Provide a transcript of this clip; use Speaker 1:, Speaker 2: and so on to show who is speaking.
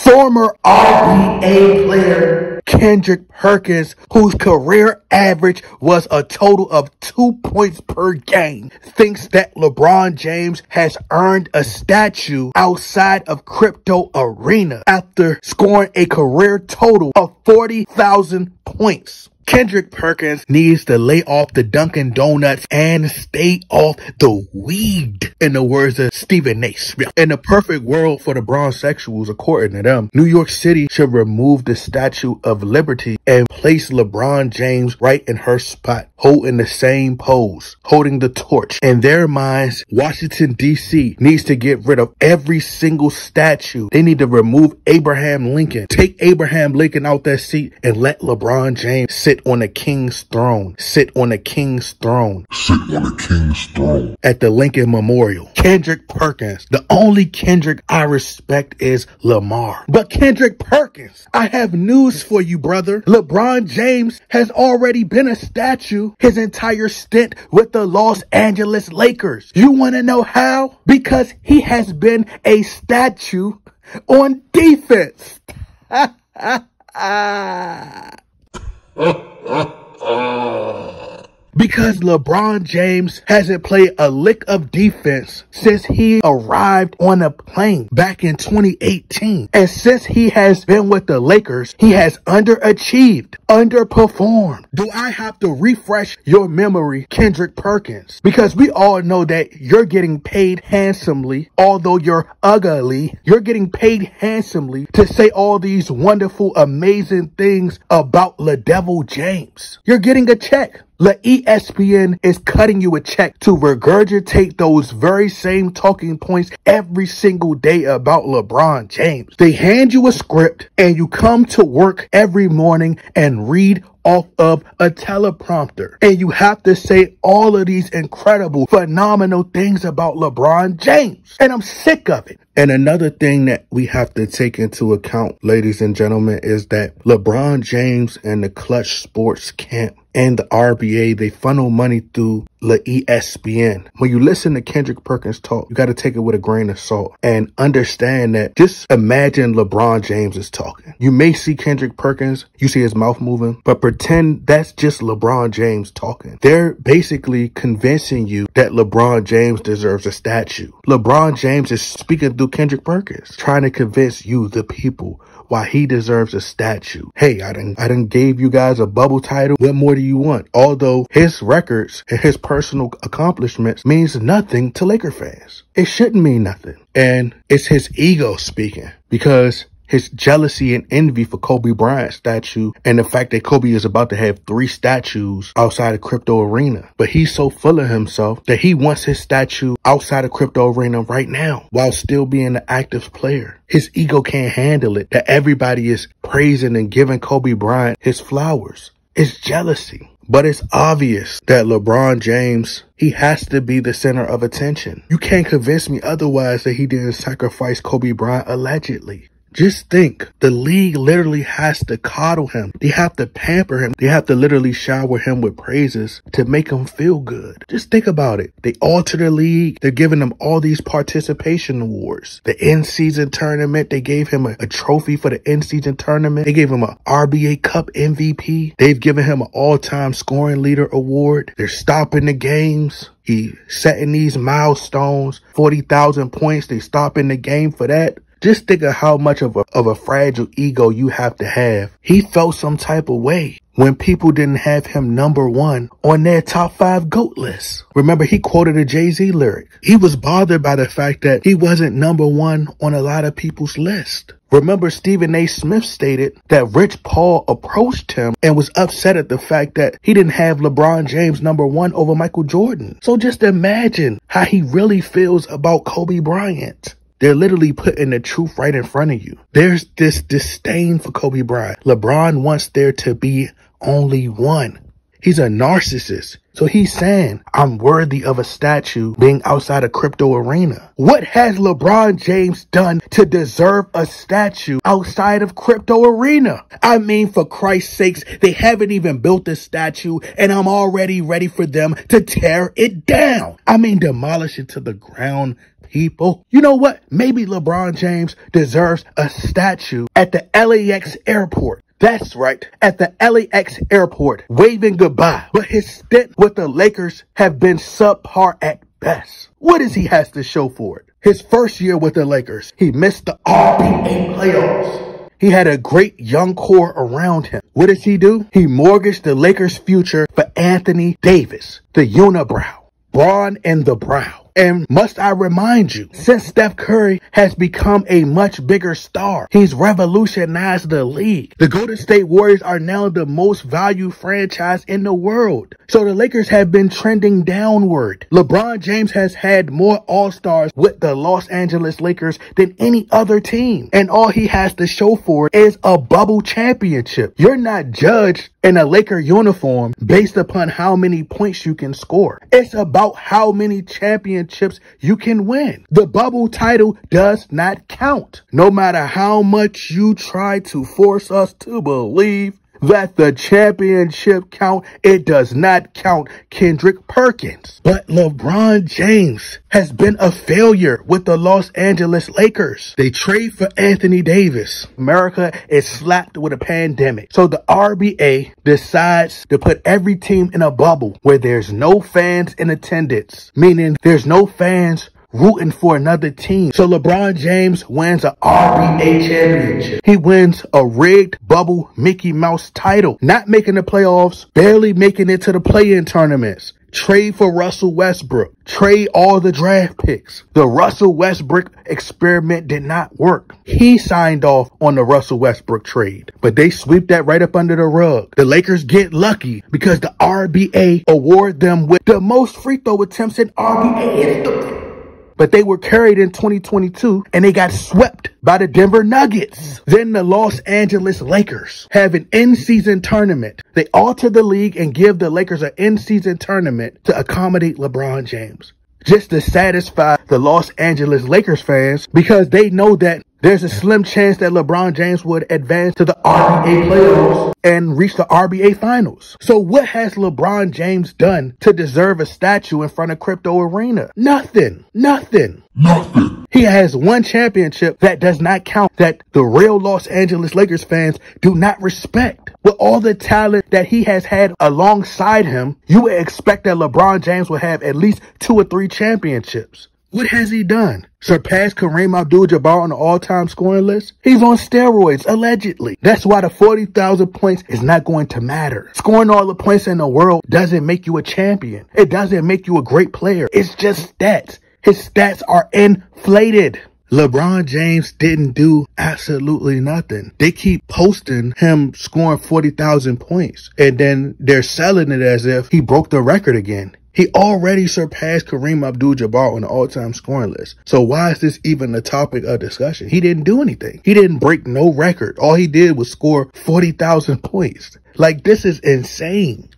Speaker 1: Former RBA player Kendrick Perkins, whose career average was a total of 2 points per game, thinks that LeBron James has earned a statue outside of crypto arena after scoring a career total of 40,000 points. Kendrick Perkins needs to lay off the Dunkin' Donuts and stay off the weed, in the words of Stephen A. Smith. In the perfect world for the bronsexuals, according to them, New York City should remove the Statue of Liberty and place LeBron James right in her spot, holding the same pose, holding the torch. In their minds, Washington, D.C. needs to get rid of every single statue. They need to remove Abraham Lincoln, take Abraham Lincoln out that seat, and let LeBron James sit on the king's throne. Sit on the king's throne. Sit on the king's throne. At the Lincoln Memorial. Kendrick Perkins. The only Kendrick I respect is Lamar. But Kendrick Perkins, I have news for you, brother. LeBron James has already been a statue his entire stint with the Los Angeles Lakers. You want to know how? Because he has been a statue on defense. Because LeBron James hasn't played a lick of defense since he arrived on a plane back in 2018. And since he has been with the Lakers, he has underachieved, underperformed. Do I have to refresh your memory, Kendrick Perkins? Because we all know that you're getting paid handsomely, although you're ugly. You're getting paid handsomely to say all these wonderful, amazing things about LeDevil James. You're getting a check. ESPN is cutting you a check to regurgitate those very same talking points every single day about LeBron James. They hand you a script and you come to work every morning and read off of a teleprompter. And you have to say all of these incredible, phenomenal things about LeBron James. And I'm sick of it. And another thing that we have to take into account, ladies and gentlemen, is that LeBron James and the Clutch Sports camp and the RBA, they funnel money through ESPN. When you listen to Kendrick Perkins talk, you got to take it with a grain of salt and understand that. Just imagine LeBron James is talking. You may see Kendrick Perkins, you see his mouth moving, but pretend that's just LeBron James talking. They're basically convincing you that LeBron James deserves a statue. LeBron James is speaking through Kendrick Perkins, trying to convince you, the people, why he deserves a statue. Hey, I done gave you guys a bubble title. What more do you want? Although his records and his personal accomplishments means nothing to Laker fans. It shouldn't mean nothing. And it's his ego speaking, because his jealousy and envy for Kobe Bryant's statue and the fact that Kobe is about to have 3 statues outside of crypto arena. But he's so full of himself that he wants his statue outside of crypto arena right now while still being an active player. His ego can't handle it that everybody is praising and giving Kobe Bryant his flowers. It's jealousy. But it's obvious that LeBron James, he has to be the center of attention. You can't convince me otherwise that he didn't sacrifice Kobe Bryant allegedly. Just think, the league literally has to coddle him. They have to pamper him. They have to literally shower him with praises to make him feel good. Just think about it. They alter the league. They're giving him all these participation awards. The in-season tournament, they gave him a trophy for the in-season tournament. They gave him an RBA Cup MVP. They've given him an all-time scoring leader award. They're stopping the games. He's setting these milestones, 40,000 points. They stopping the game for that. Just think of how much of a fragile ego you have to have. He felt some type of way when people didn't have him #1 on their top 5 GOAT list. Remember, he quoted a Jay-Z lyric. He was bothered by the fact that he wasn't #1 on a lot of people's list. Remember, Stephen A. Smith stated that Rich Paul approached him and was upset at the fact that he didn't have LeBron James #1 over Michael Jordan. So just imagine how he really feels about Kobe Bryant. They're literally putting the truth right in front of you. There's this disdain for Kobe Bryant. LeBron wants there to be only one. He's a narcissist. So he's saying, I'm worthy of a statue being outside of crypto arena. What has LeBron James done to deserve a statue outside of crypto arena? I mean, for Christ's sakes, they haven't even built a statue and I'm already ready for them to tear it down. I mean, demolish it to the ground, people. You know what? Maybe LeBron James deserves a statue at the LAX airport. That's right, at the LAX airport, waving goodbye. But his stint with the Lakers have been subpar at best. What does he has to show for it? His first year with the Lakers, he missed the RBA playoffs. He had a great young core around him. What does he do? He mortgaged the Lakers' future for Anthony Davis, the unibrow, brawn in the brow. And must I remind you, since Steph Curry has become a much bigger star, he's revolutionized the league. The Golden State Warriors are now the most valued franchise in the world. So the Lakers have been trending downward. LeBron James has had more All-Stars with the Los Angeles Lakers than any other team. And all he has to show for it is a bubble championship. You're not judged in a Laker uniform based upon how many points you can score. It's about how many championships you can win. The bubble title does not count. No matter how much you try to force us to believe that the championship count, it does not count, Kendrick Perkins. But LeBron James has been a failure with the Los Angeles Lakers. They trade for Anthony Davis. America is slapped with a pandemic. So the RBA decides to put every team in a bubble where there's no fans in attendance, meaning there's no fans rooting for another team. So LeBron James wins an RBA championship. He wins a rigged bubble Mickey Mouse title, not making the playoffs, barely making it to the play-in tournaments. Trade for Russell Westbrook. Trade all the draft picks. The Russell Westbrook experiment did not work. He signed off on the Russell Westbrook trade, but they sweep that right up under the rug. The Lakers get lucky because the RBA award them with the most free throw attempts in RBA history. But they were carried in 2022 and they got swept by the Denver Nuggets. Then the Los Angeles Lakers have an in-season tournament. They alter the league and give the Lakers an in-season tournament to accommodate LeBron James, just to satisfy the Los Angeles Lakers fans, because they know that there's a slim chance that LeBron James would advance to the RBA playoffs and reach the RBA finals. So what has LeBron James done to deserve a statue in front of Crypto Arena? Nothing. He has one championship that does not count, that the real Los Angeles Lakers fans do not respect. With all the talent that he has had alongside him, you would expect that LeBron James would have at least 2 or 3 championships. What has he done? Surpassed Kareem Abdul-Jabbar on the all-time scoring list? He's on steroids, allegedly. That's why the 40,000 points is not going to matter. Scoring all the points in the world doesn't make you a champion. It doesn't make you a great player. It's just stats. His stats are inflated. LeBron James didn't do absolutely nothing. They keep posting him scoring 40,000 points, and then they're selling it as if he broke the record again. He already surpassed Kareem Abdul-Jabbar on the all-time scoring list. So why is this even a topic of discussion? He didn't do anything. He didn't break no record. All he did was score 40,000 points. Like, this is insane.